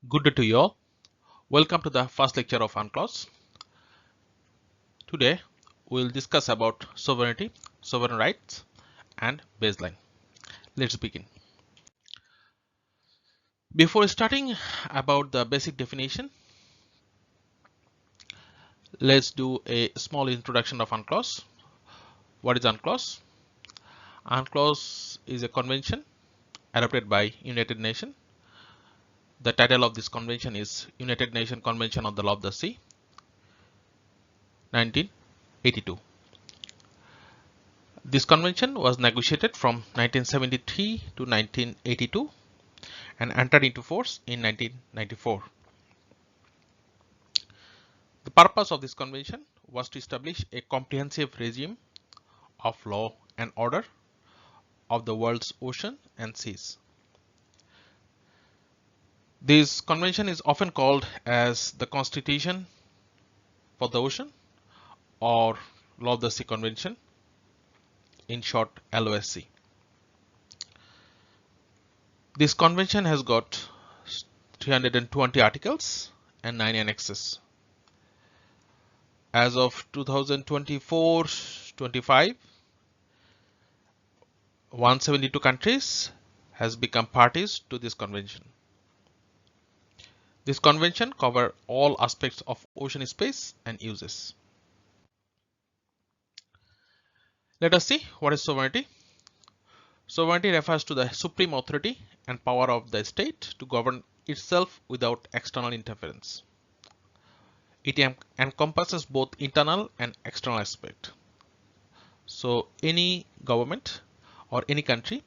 Good day to you all. Welcome to the first lecture of UNCLOS. Today we will discuss about sovereignty, sovereign rights and baseline. Let's begin. Before starting about the basic definition, let's do a small introduction of UNCLOS. What is UNCLOS? UNCLOS is a convention adopted by United Nations. The title of this convention is United Nations Convention on the Law of the Sea, 1982. This convention was negotiated from 1973 to 1982 and entered into force in 1994. The purpose of this convention was to establish a comprehensive regime of law and order of the world's ocean and seas. This convention is often called as the Constitution for the Ocean or Law of the Sea Convention, in short LOSC. This convention has got 320 articles and 9 annexes. As of 2024-25, 172 countries has become parties to this convention. This convention covers all aspects of ocean space and uses. Let us see what is sovereignty. Sovereignty refers to the supreme authority and power of the state to govern itself without external interference. It encompasses both internal and external aspect. So any government or any country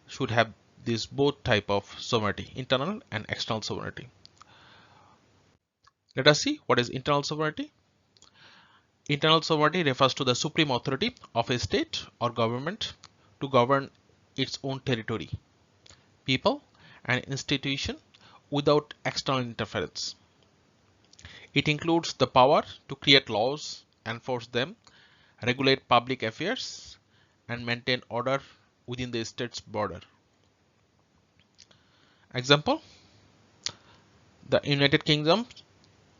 should have this both type of sovereignty, internal and external sovereignty. Let us see what is internal sovereignty. Internal sovereignty refers to the supreme authority of a state or government to govern its own territory, people and institution without external interference. It includes the power to create laws, enforce them, regulate public affairs and maintain order within the state's border. Example, the United Kingdom's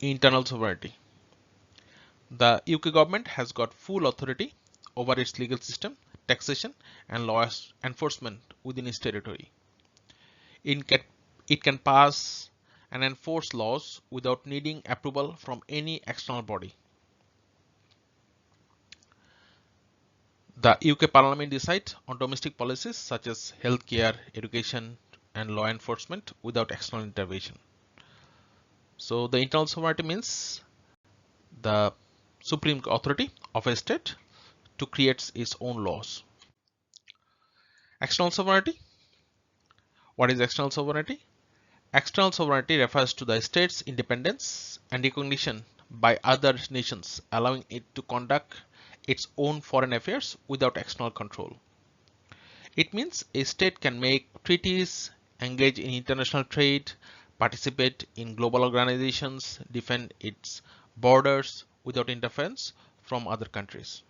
internal sovereignty. The UK government has got full authority over its legal system, taxation and law enforcement within its territory. It can pass and enforce laws without needing approval from any external body. The UK Parliament decides on domestic policies such as healthcare, education and law enforcement without external intervention. So the internal sovereignty means the supreme authority of a state to create its own laws. External sovereignty. What is external sovereignty? External sovereignty refers to the state's independence and recognition by other nations, allowing it to conduct its own foreign affairs without external control. It means a state can make treaties, engage in international trade, participate in global organizations, defend its borders without interference from other countries.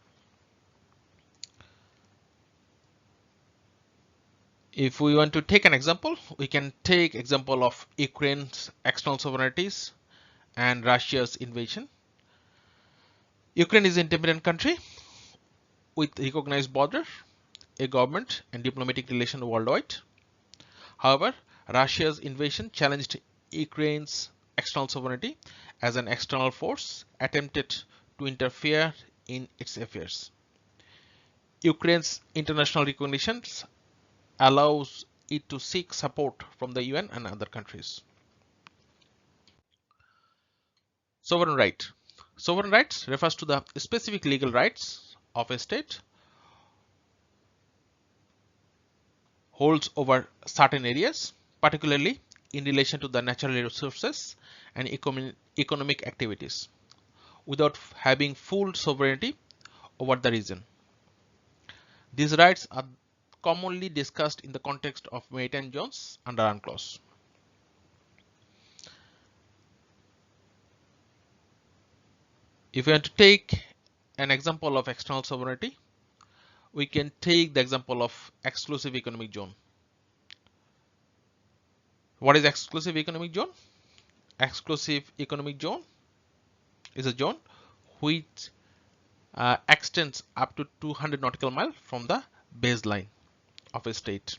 If we want to take an example, we can take example of Ukraine's external sovereignties and Russia's invasion. Ukraine is an independent country with recognized border, a government and diplomatic relations worldwide. However, Russia's invasion challenged Ukraine's external sovereignty as an external force attempted to interfere in its affairs. Ukraine's international recognition allows it to seek support from the UN and other countries. Sovereign right. Sovereign rights refers to the specific legal rights of a state holds over certain areas, particularly in relation to the natural resources and economic activities, without having full sovereignty over the region. These rights are commonly discussed in the context of maritime zones under UNCLOS. If we want to take an example of external sovereignty, we can take the example of exclusive economic zone. What is exclusive economic zone? exclusive economic zone is a zone which extends up to 200 nautical miles from the baseline of a state,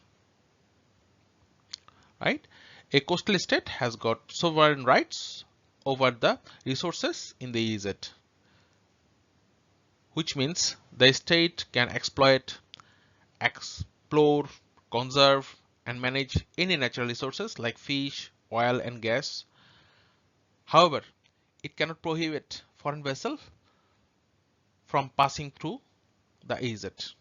right? A coastal state has got sovereign rights over the resources in the EEZ, which means the state can exploit, explore, conserve, and manage any natural resources like fish, oil, and gas. However, it cannot prohibit foreign vessels from passing through the EEZ.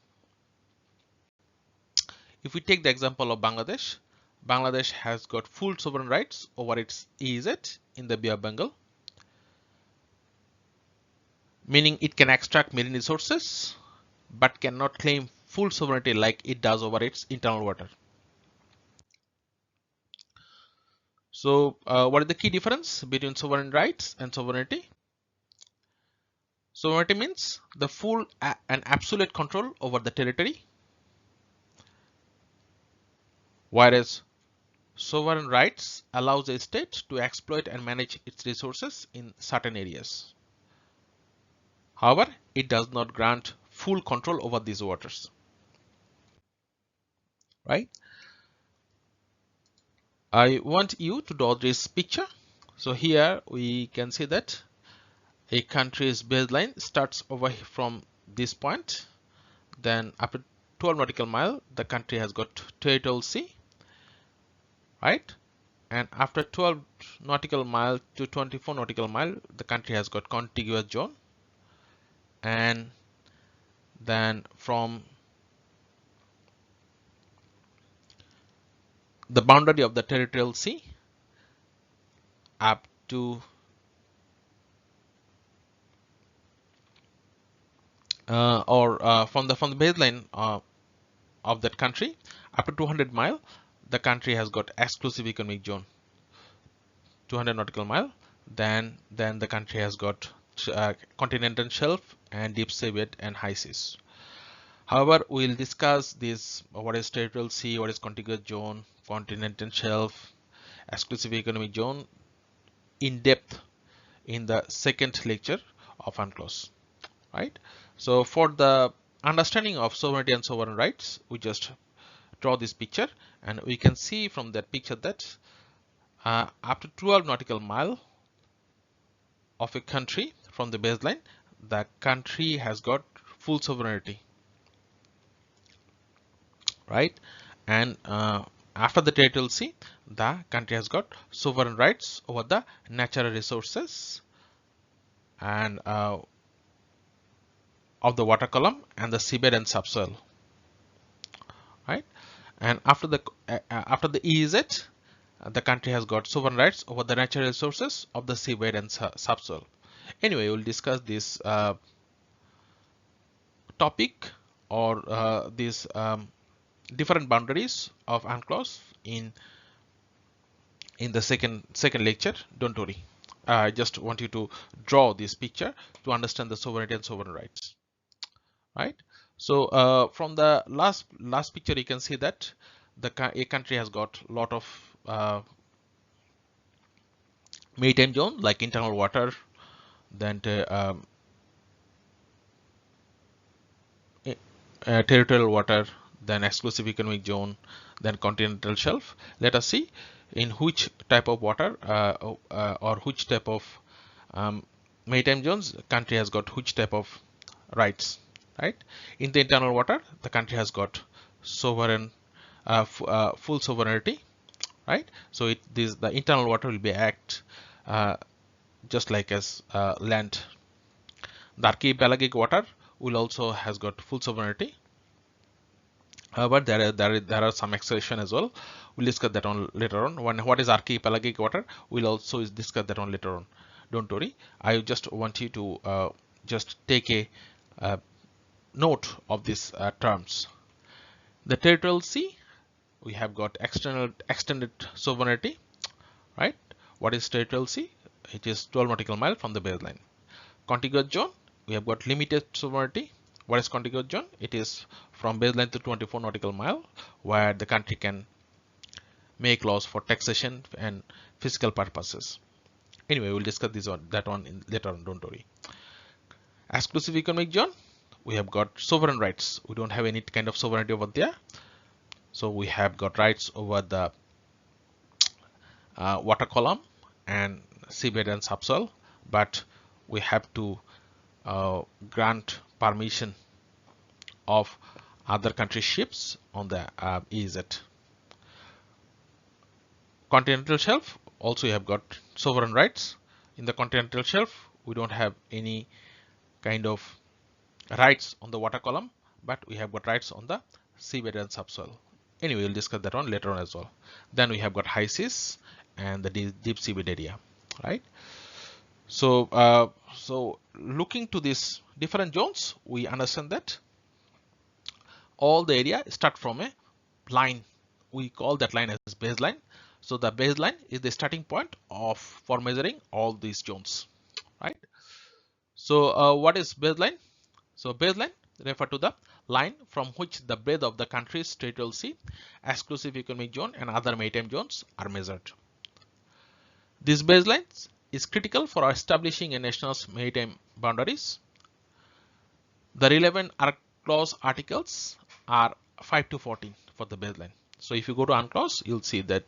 If we take the example of Bangladesh, Bangladesh has got full sovereign rights over its EEZ in the Bay of Bengal, meaning it can extract marine resources but cannot claim full sovereignty like it does over its internal water. So what is the key difference between sovereign rights and sovereignty? Sovereignty means the full and absolute control over the territory, whereas sovereign rights allows a state to exploit and manage its resources in certain areas. However, it does not grant full control over these waters, right? I want you to draw this picture. So here we can see that a country's baseline starts over from this point. Then after 12 nautical mile, the country has got territorial sea, right? And after 12 nautical mile to 24 nautical mile, the country has got contiguous zone. And then from the boundary of the territorial sea up to from the baseline of that country up to 200 mile, the country has got exclusive economic zone. 200 nautical mile, then the country has got continental shelf and deep seabed and high seas. However, we will discuss this: what is territorial sea, what is contiguous zone, continental shelf, exclusive economic zone in depth in the second lecture of UNCLOS, right? So for the understanding of sovereignty and sovereign rights, we just draw this picture, and we can see from that picture that after 12 nautical mile of a country from the baseline, the country has got full sovereignty, right? And after the territorial sea, the country has got sovereign rights over the natural resources and of the water column and the seabed and subsoil, right? And after the EEZ, the country has got sovereign rights over the natural resources of the seabed and subsoil. Anyway, we'll discuss this topic or these different boundaries of UNCLOS in the second lecture. Don't worry. I just want you to draw this picture to understand the sovereignty and sovereign rights, right? So from the last picture, you can see that a country has got a lot of maritime zone like internal water, then territorial water, then exclusive economic zone, then continental shelf. Let us see in which type of water or which type of maritime zones country has got which type of rights, right? In the internal water, the country has got sovereign full sovereignty, right? So the internal water will be act just like as land. The archipelagic water will also has got full sovereignty. However, there are some exceptions as well. We'll discuss that on later on. What is archipelagic water? We'll also discuss that on later on. Don't worry. I just want you to just take a note of these terms. The territorial sea, we have got extended sovereignty, right? What is territorial sea? It is 12 nautical mile from the baseline. Contiguous zone, we have got limited sovereignty. What is contiguous zone? It is from baseline to 24 nautical mile, where the country can make laws for taxation and fiscal purposes. Anyway, we'll discuss that one later on, don't worry. Exclusive economic zone, we have got sovereign rights. We don't have any kind of sovereignty over there. So we have got rights over the water column and seabed and subsoil, but we have to grant permission of other country ships on the EEZ. Continental shelf, also you have got sovereign rights. In the continental shelf, we don't have any kind of rights on the water column, but we have got rights on the seabed and subsoil. Anyway, we'll discuss that one later on as well. Then we have got high seas and the deep seabed area, right? So, so looking to these different zones, we understand that all the area start from a line. We call that line as baseline. So the baseline is the starting point for measuring all these zones, right? So what is baseline? So baseline refer to the line from which the breadth of the country's territorial sea, exclusive economic zone and other maritime zones are measured. This baseline is critical for establishing a nation's maritime boundaries. The relevant UNCLOS articles are 5 to 14 for the baseline. So if you go to UNCLOS, you'll see that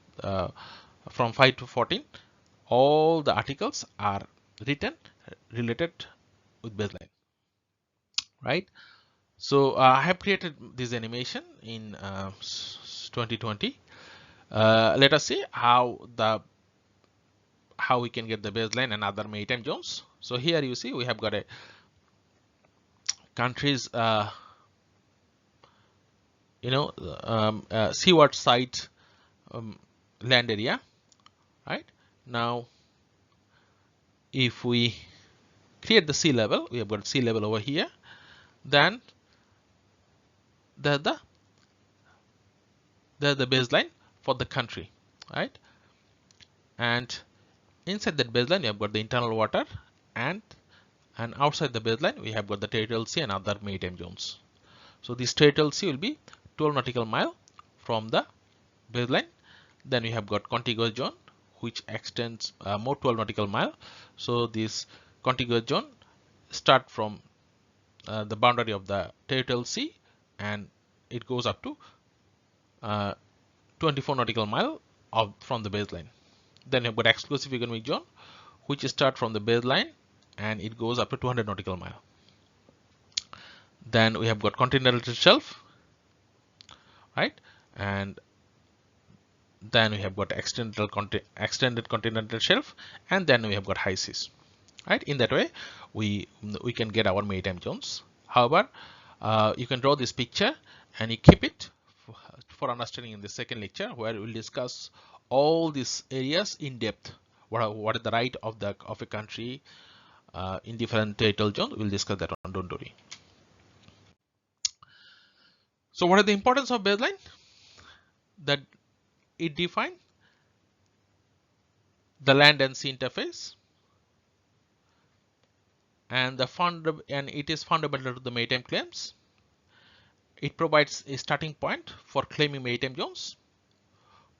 from 5 to 14, all the articles are written related with baseline, right? So I have created this animation in 2020. Let us see how we can get the baseline and other maritime zones. So here you see we have got a country's seaward side land area, right? Now if we create the sea level, we have got sea level over here, then the baseline for the country, right? And inside that baseline you have got the internal water, and outside the baseline we have got the territorial sea and other maritime zones. So this territorial sea will be 12 nautical mile from the baseline. Then we have got contiguous zone which extends more 12 nautical mile. So this contiguous zone start from the boundary of the territorial sea and it goes up to 24 nautical mile from the baseline. Then you have got exclusive economic zone which start from the baseline and it goes up to 200 nautical mile. Then we have got continental shelf, right? And then we have got extended continental shelf, and then we have got high seas, right? In that way we can get our maritime zones. However, you can draw this picture and you keep it for understanding in the second lecture, where we will discuss all these areas in depth. What is the right of a country in different territorial zones? We'll discuss that on, don't worry. So what is the importance of baseline? That it defines the land and sea interface, and it is fundamental to the maritime claims. It provides a starting point for claiming maritime zones,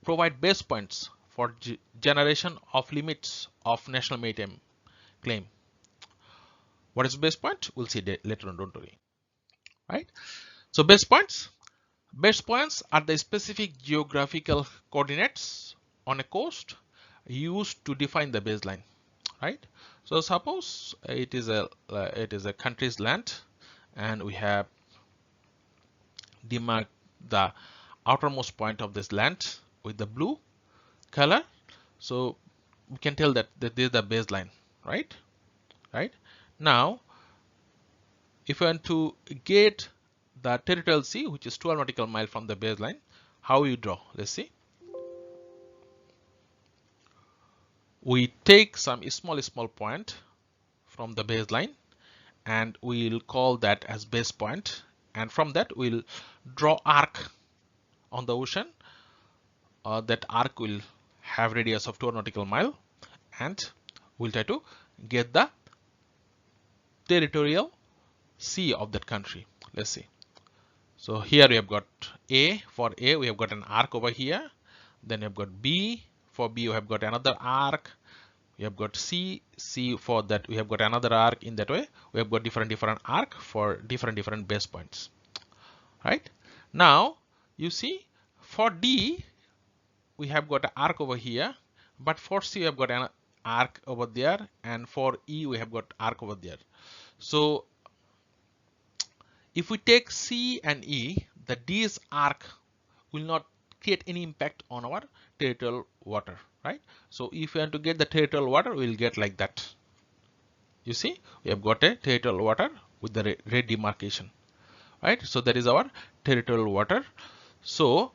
provide base points for generation of limits of national maritime claim. What is base point? We'll see later on, don't worry, right? So base points are the specific geographical coordinates on a coast used to define the baseline, right? So suppose it is a country's land and we have demarked the outermost point of this land with the blue color. So we can tell that this is the baseline, right? Now if we want to get the territorial sea, which is 12 nautical mile from the baseline, how you draw? Let's see. We take some small point from the baseline and we'll call that as base point, and from that we'll draw arc on the ocean. That arc will have radius of 12 nautical mile, and we'll try to get the territorial sea of that country. Let's see. So here we have got A. For A we have got an arc over here. Then we have got B. For B we have got another arc. We have got C, for that we have got another arc. In that way we have got different arc for different base points, right? Now you see, for D we have got an arc over here, but for C we have got an arc over there, and for E we have got arc over there. So if we take C and E, the D's arc will not create any impact on our territorial water, right? So if we want to get the territorial water, we will get like that. You see, we have got a territorial water with the red demarcation, right? So that is our territorial water. So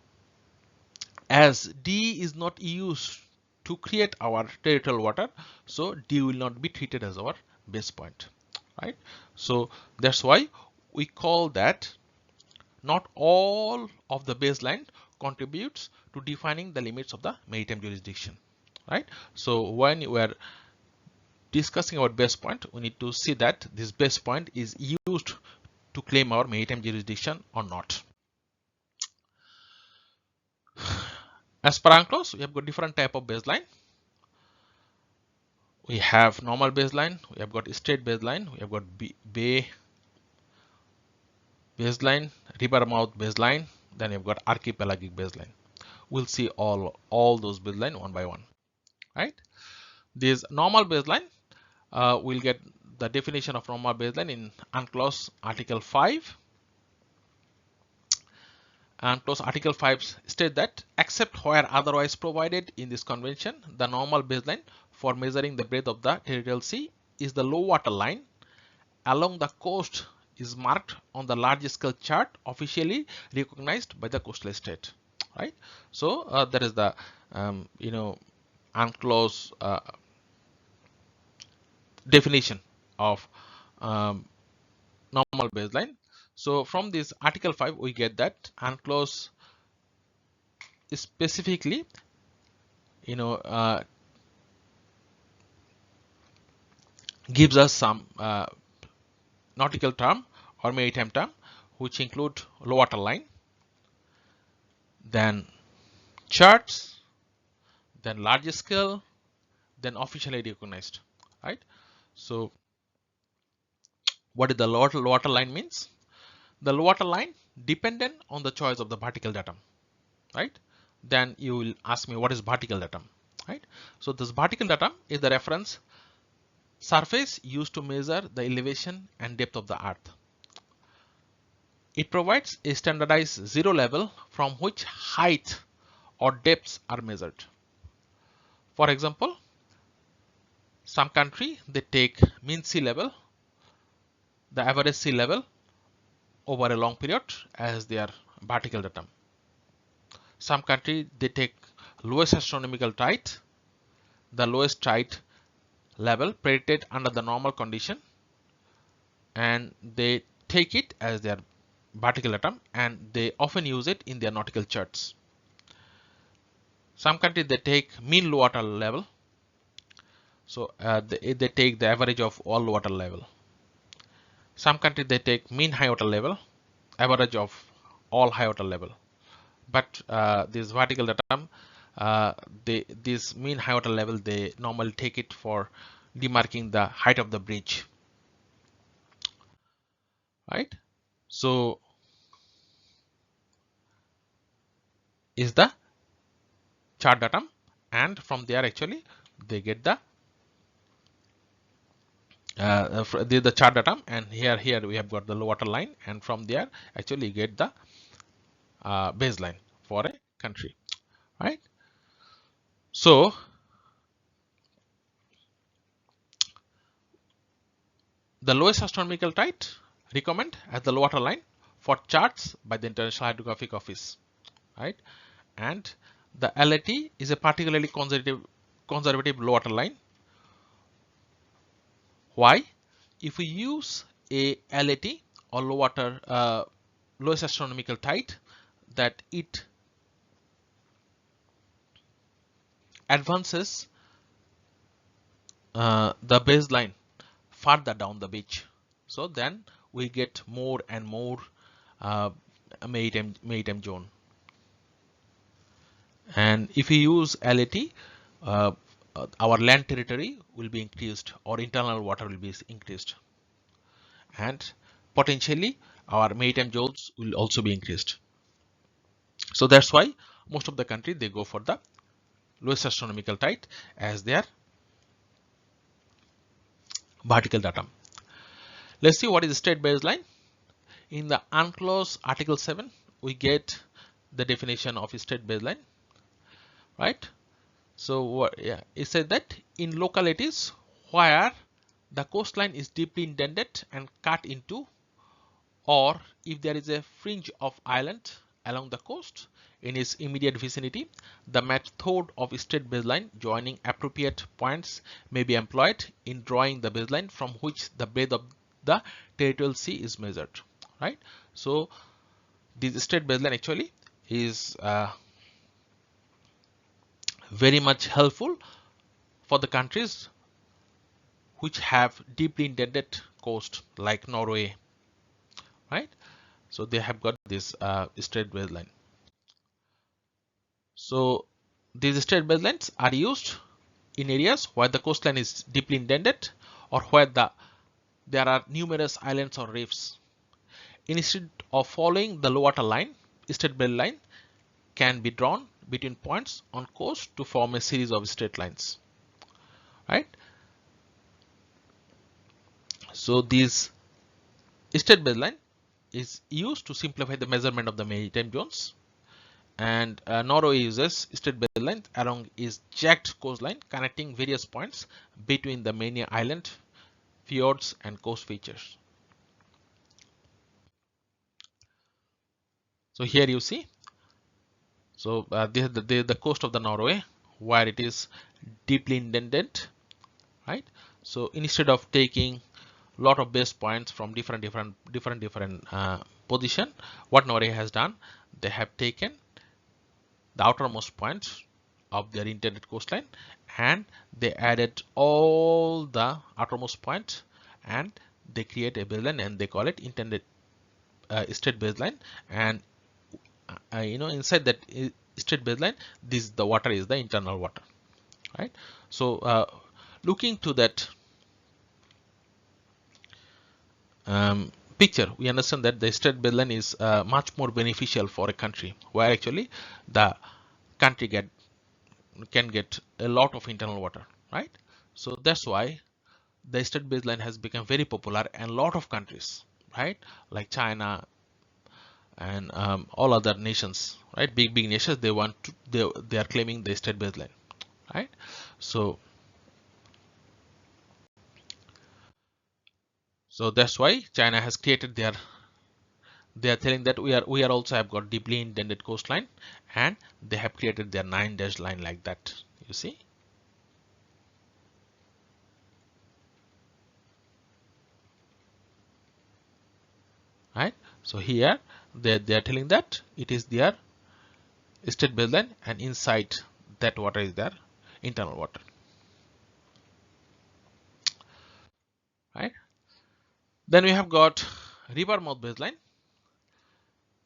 as D is not used to create our territorial water, so D will not be treated as our base point, right? So that's why we call that not all of the baseline contributes to defining the limits of the maritime jurisdiction, right? So when we are discussing our base point, we need to see that this base point is used to claim our maritime jurisdiction or not. As per UNCLOS, we have got different type of baseline. We have normal baseline, we have got state baseline, we have got bay baseline, river mouth baseline, then you've got archipelagic baseline. We'll see all those baseline one by one, right? This normal baseline, we'll get the definition of normal baseline in UNCLOS Article 5. UNCLOS Article 5 states that except where otherwise provided in this convention, the normal baseline for measuring the breadth of the territorial sea is the low water line along the coast is marked on the large scale chart officially recognized by the coastal state, right? So that is the UNCLOS definition of normal baseline. So from this Article 5 we get that UNCLOS specifically gives us some nautical term or maritime term which include low water line, then charts, then large scale, then officially recognized, right? So what is the low water line means? The low water line dependent on the choice of the vertical datum, right? Then you will ask me what is vertical datum, right? So this vertical datum is the reference surface used to measure the elevation and depth of the earth. It provides a standardized zero level from which height or depths are measured. For example, some country they take mean sea level, the average sea level over a long period as their vertical datum. Some country they take lowest astronomical tide, the lowest tide level predicted under the normal condition, and they take it as their vertical datum, and they often use it in their nautical charts. Some countries they take mean low water level, so they take the average of all low water level. Some countries they take mean high water level, average of all high water level. But this vertical datum, this mean high water level, they normally take it for demarking the height of the bridge, right? So is the chart datum, and from there actually they get the chart datum, and here we have got the low water line, and from there actually you get the baseline for a country, right? So the lowest astronomical tide recommend as the low water line for charts by the International Hydrographic Office, right? And the LAT is a particularly conservative low water line. Why? If we use a LAT or lowest astronomical tide, that it advances the baseline further down the beach, so then we get more and more maritime zone. And if we use LAT our land territory will be increased, or internal water will be increased, and potentially our maritime zones will also be increased. So that's why most of the country they go for the lowest astronomical tide as their vertical datum. Let's see what is the state baseline. In the UNCLOS Article 7, we get the definition of a state baseline, right? So yeah, it said that in localities where the coastline is deeply indented and cut into, or if there is a fringe of island along the coast in its immediate vicinity, the method of state baseline joining appropriate points may be employed in drawing the baseline from which the breadth of the territorial sea is measured, right? So this state baseline actually is very much helpful for the countries which have deeply indented coast like Norway, right? So they have got this state baseline. So these state baselines are used in areas where the coastline is deeply indented or where there are numerous islands or reefs. Instead of following the low water line, state baseline can be drawn between points on coast to form a series of straight lines, right? So this state baseline is used to simplify the measurement of the maritime zones, and Norway uses state baselines along its jagged coastline connecting various points between the many island, fjords and coast features. So here you see, so this is the coast of the Norway where it is deeply indented, right? So instead of taking lot of base points from different position, what Norway has done, they have taken the outermost points of their intended coastline and they added all the outermost points and they create a baseline and they call it intended state baseline. And inside that state baseline, the water is the internal water, right? So looking to that picture, we understand that the state baseline is much more beneficial for a country where actually the country can get a lot of internal water, right? So that's why the state baseline has become very popular and a lot of countries, right, like China and all other nations, right, big nations, they want to they are claiming the state baseline, right? So that's why China has created they are telling that we are also have got deeply indented coastline and they have created their 9-dash line like that, you see. Right, so here they are telling that it is their state baseline and inside that water is their internal water, right? Then we have got river mouth baseline.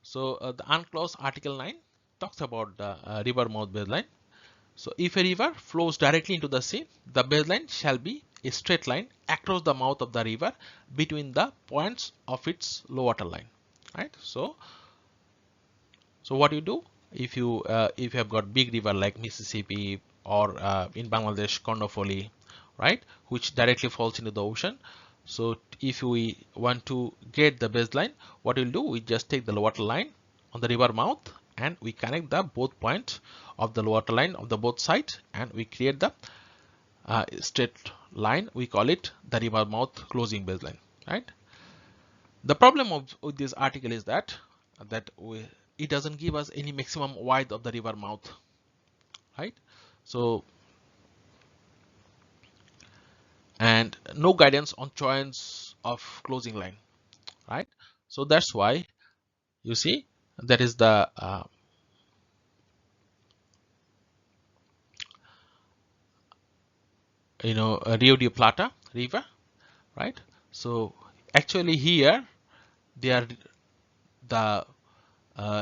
So the UNCLOS Article 9 talks about the river mouth baseline. So if a river flows directly into the sea, the baseline shall be a straight line across the mouth of the river between the points of its low water line, right? So what you do if you have got big river like Mississippi or in Bangladesh Kondofoli, right, which directly falls into the ocean. So if we want to get the baseline, what we'll do, we just take the low water line on the river mouth and we connect the both points of the low water line of the both sides and we create the straight line. We call it the river mouth closing baseline, right? The problem with this article is that it doesn't give us any maximum width of the river mouth, right? So and no guidance on choice of closing line, right? So that's why you see that is the Rio de Plata river, right? So actually here they are the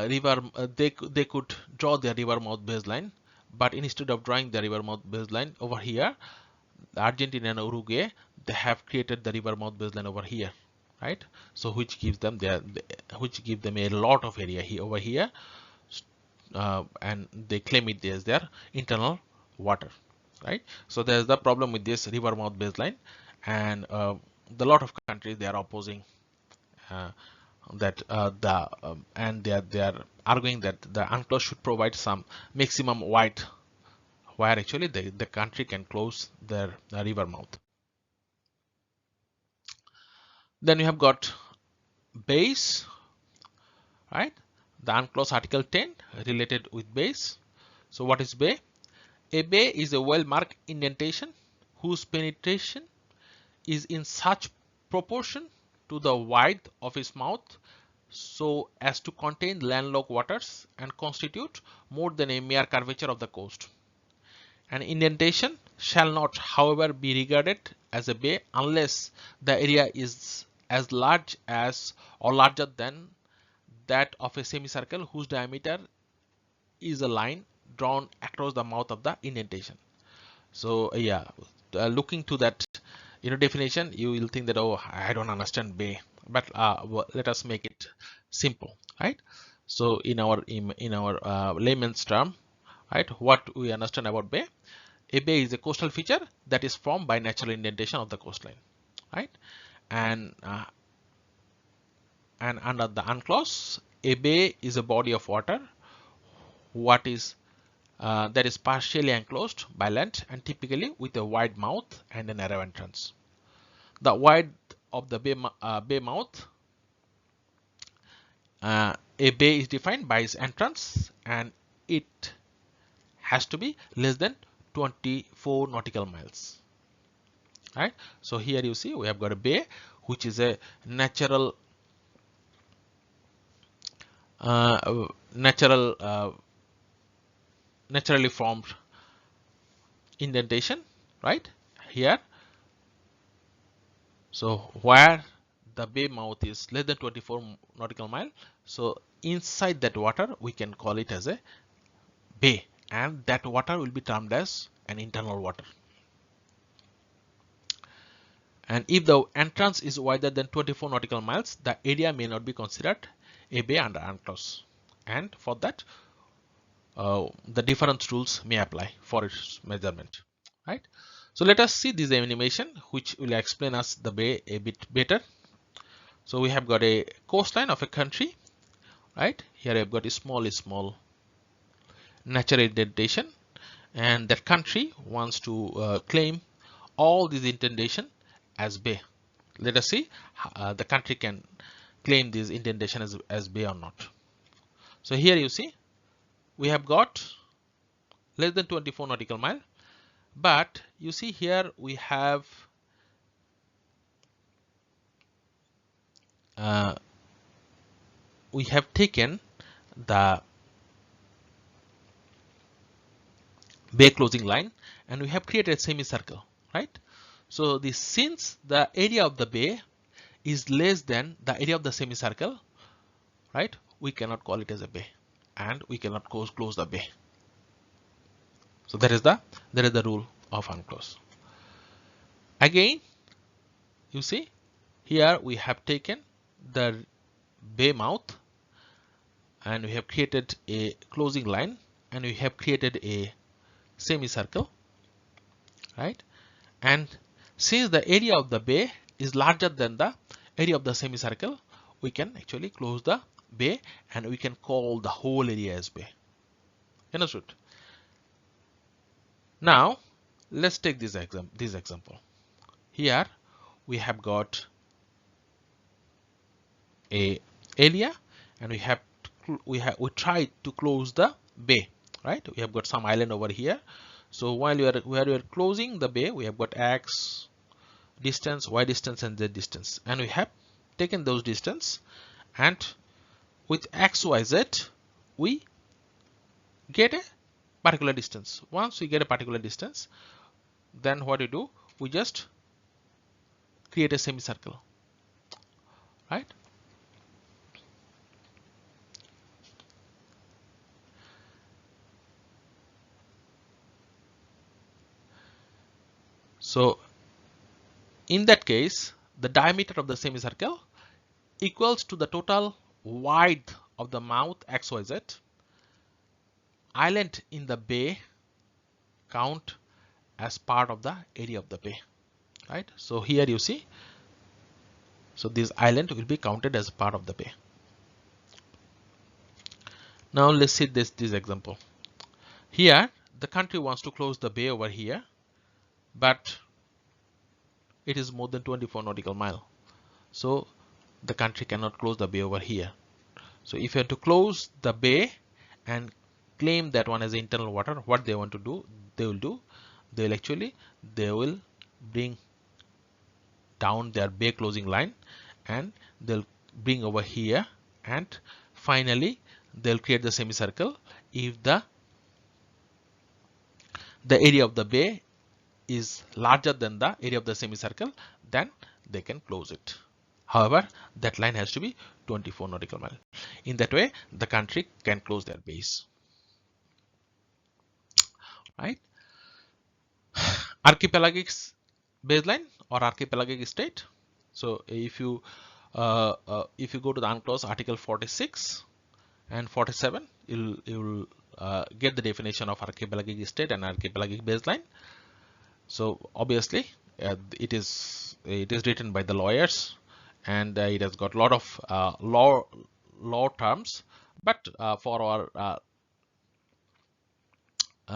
river they could draw their river mouth baseline, but instead of drawing the river mouth baseline over here, Argentina and Uruguay, they have created the river mouth baseline over here, right? So which gives them a lot of area here over here, and they claim it as their internal water, right? So there's the problem with this river mouth baseline, and the lot of countries, they are opposing uh, that and they are arguing that the UNCLOS should provide some maximum width where actually the country can close their river mouth. Then you have got bays, right? The UNCLOS Article 10 related with bays. So what is bay? A bay is a well-marked indentation whose penetration is in such proportion to the width of its mouth so as to contain landlocked waters and constitute more than a mere curvature of the coast. An indentation shall not, however, be regarded as a bay unless the area is as large as or larger than that of a semicircle whose diameter is a line drawn across the mouth of the indentation. So yeah, looking to that definition, you will think that, oh, I don't understand bay, but well, let us make it simple, right? So in our layman's term, right, what we understand about bay: a bay is a coastal feature that is formed by natural indentation of the coastline, right? And under the UNCLOS, a bay is a body of water what is that is partially enclosed by land and typically with a wide mouth and a narrow entrance. The width of the bay mouth, a bay is defined by its entrance, and it has to be less than 24 nautical miles. Right. So here you see we have got a bay which is a natural naturally formed indentation right here. So where the bay mouth is less than 24 nautical mile, so inside that water we can call it as a bay, and that water will be termed as an internal water. And if the entrance is wider than 24 nautical miles, the area may not be considered a bay under UNCLOS, and for that the different rules may apply for its measurement, right? So let us see this animation which will explain us the bay a bit better. So we have got a coastline of a country, right? Here I've got a small natural indentation, and that country wants to claim all these indentation as bay. Let us see the country can claim this indentation as bay or not. So here you see we have got less than 24 nautical mile, but you see here we have taken the bay closing line and we have created a semicircle, right? So since the area of the bay is less than the area of the semicircle, right, we cannot call it as a bay and we cannot close the bay. So that is the rule of UNCLOS. Again, you see here we have taken the bay mouth and we have created a closing line and we have created a semicircle, right? And since the area of the bay is larger than the area of the semicircle, we can actually close the bay and we can call the whole area as bay. Understood? Now let's take this example. Here we have got a area and we try to close the bay, right? We have got some island over here. So while we are closing the bay, we have got x distance, y distance, and z distance, and we have taken those distance, and with x, y, z we get a particular distance. Once we get a particular distance, then what we do, we just create a semicircle, right? So in that case, the diameter of the semicircle equals to the total width of the mouth XYZ. Island in the bay count as part of the area of the bay, right? So here you see, so this island will be counted as part of the bay. Now let's see this example. Here the country wants to close the bay over here, but it is more than 24 nautical mile. So the country cannot close the bay over here. So if you have to close the bay and claim that one as internal water, what they want to do, they will bring down their bay closing line, and they'll bring over here, and finally they'll create the semicircle. If the area of the bay is larger than the area of the semicircle, then they can close it. However, that line has to be 24 nautical mile. In that way, the country can close their bays. Right? Archipelagic baseline or archipelagic state. So if you go to the UNCLOS Article 46 and 47, you'll get the definition of archipelagic state and archipelagic baseline. So obviously it is written by the lawyers, and it has got a lot of law terms, but for our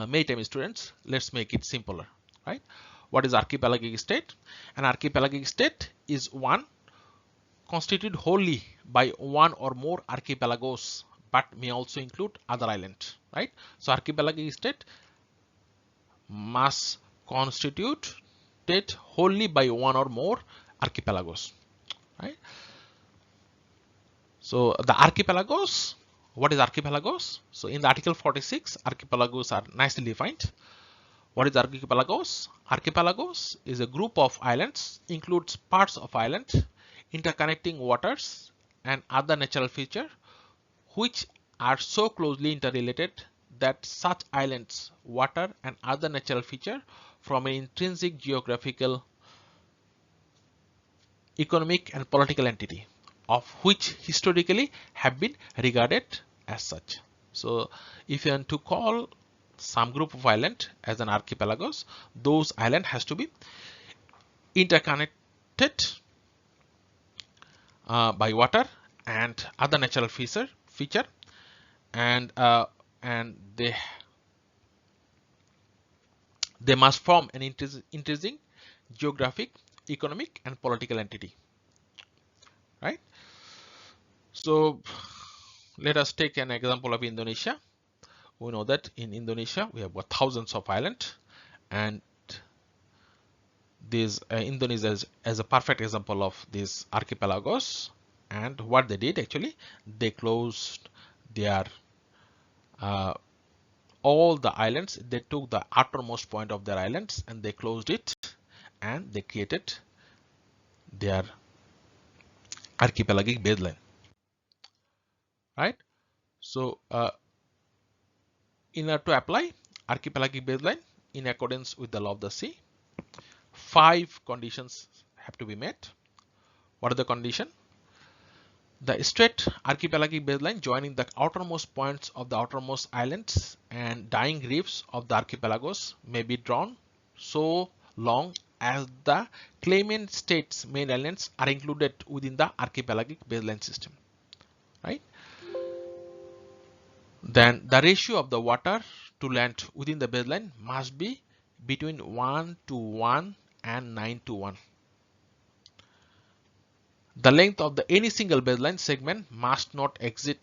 maritime students, let's make it simpler, right? What is archipelagic state? An archipelagic state is one constituted wholly by one or more archipelagos, but may also include other islands, right? So archipelagic state must constitute it wholly by one or more archipelagos, right? So the archipelagos, what is archipelagos? So in the Article 46, archipelagos are nicely defined. What is archipelagos? Archipelagos is a group of islands, includes parts of island, interconnecting waters and other natural features which are so closely interrelated that such islands, water and other natural features from an intrinsic geographical, economic and political entity of which historically have been regarded as such. So if you want to call some group of island as an archipelagos, those island has to be interconnected by water and other natural feature, and they must form an intrinsic geographic, economic and political entity, right? So let us take an example of Indonesia. We know that in Indonesia we have got thousands of islands, and this Indonesia is as a perfect example of these archipelagos. And what they did, actually they closed their all the islands. They took the outermost point of their islands and they closed it, and they created their archipelagic baseline, right? So in order to apply archipelagic baseline in accordance with the law of the sea, 5 conditions have to be met. What are the conditions? The straight archipelagic baseline joining the outermost points of the outermost islands and dying reefs of the archipelagos may be drawn so long as the claimant state's main islands are included within the archipelagic baseline system, right? Then the ratio of the water to land within the baseline must be between 1:1 and 9:1. The length of any single baseline segment must not exceed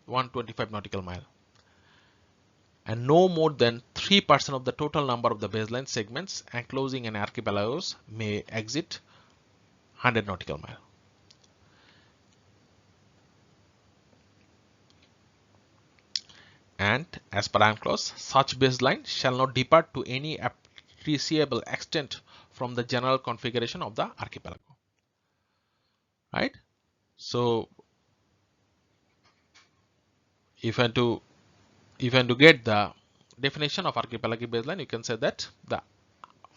125 nautical mile, and no more than 3% of the total number of the baseline segments enclosing an archipelagos may exceed 100 nautical mile. And as per UNCLOS, such baseline shall not depart to any appreciable extent from the general configuration of the archipelago, right? So if you want to get the definition of archipelagic baseline, you can say that the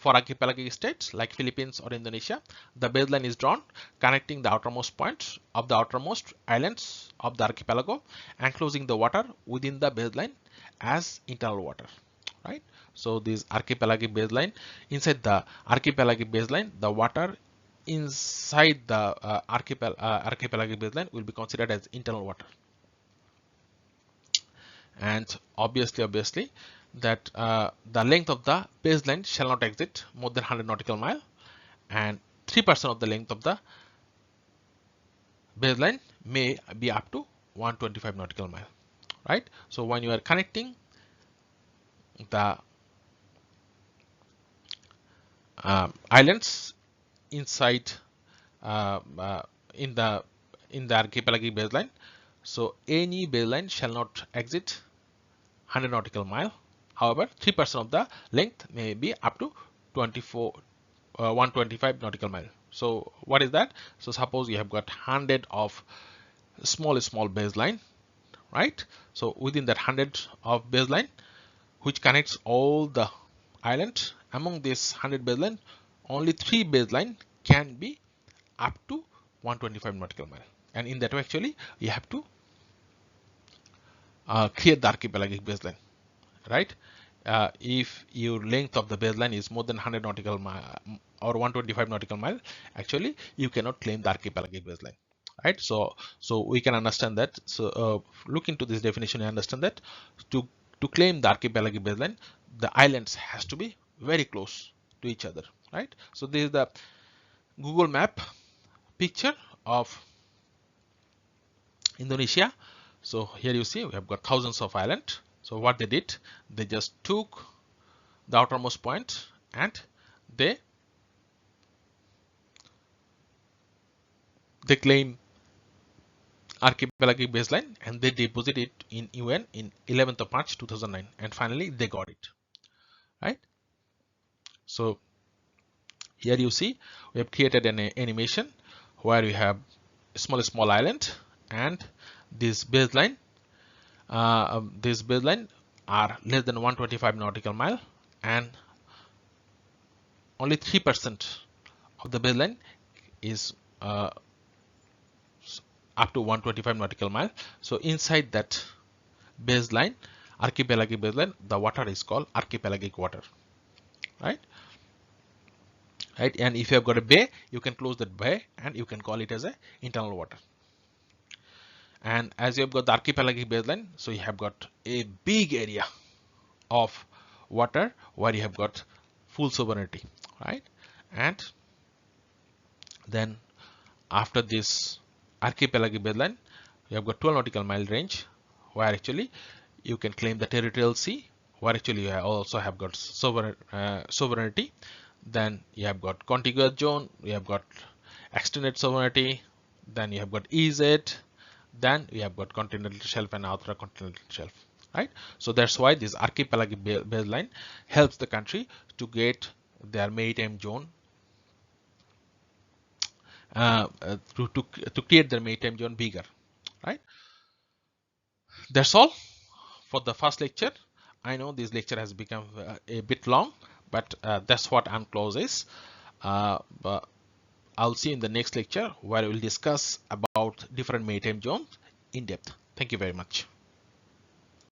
For archipelagic states like Philippines or Indonesia, the baseline is drawn connecting the outermost points of the outermost islands of the archipelago and closing the water within the baseline as internal water, right? So this archipelagic baseline, inside the archipelagic baseline, the water inside the archipelagic baseline will be considered as internal water. And obviously that the length of the baseline shall not exceed more than 100 nautical mile, and 3% of the length of the baseline may be up to 125 nautical mile, right? So when you are connecting the islands inside in the archipelagic baseline, so any baseline shall not exceed 100 nautical mile. However, 3% of the length may be up to 125 nautical mile. So what is that? So suppose you have got 100 of small baseline, right? So within that 100 of baseline, which connects all the island, among this 100 baseline, only 3 baseline can be up to 125 nautical mile. And in that way, actually, you have to create the archipelagic baseline, right? If your length of the baseline is more than 100 nautical mile or 125 nautical mile, actually you cannot claim the archipelagic baseline, right? So we can understand that. So look into this definition and understand that to claim the archipelagic baseline, the islands has to be very close to each other, right? So this is the Google map picture of Indonesia. So here you see we have got thousands of islands. So what they did, they just took the outermost point and they claim archipelagic baseline and they deposit it in UN in 11th of March 2009, and finally they got it, right? So here you see we have created an animation where we have a small island and this baseline are less than 125 nautical mile, and only 3% of the baseline is up to 125 nautical mile. So inside that baseline, archipelagic baseline, the water is called archipelagic water, right? And if you have got a bay, you can close that bay and you can call it as a internal water. And as you have got the archipelagic baseline, so you have got a big area of water where you have got full sovereignty, right? And then after this archipelagic baseline, you have got 12 nautical mile range where actually you can claim the territorial sea, where actually you also have got sovereignty. Then you have got contiguous zone, you have got extended sovereignty, then you have got EZ, then you have got continental shelf and outer continental shelf, right? So that's why this archipelagic baseline helps the country to get their maritime zone to create their maritime zone bigger, right? That's all for the first lecture. I know this lecture has become a bit long, but that's what UNCLOS is. But I'll see you in the next lecture where we'll discuss about different maritime zones in depth. Thank you very much.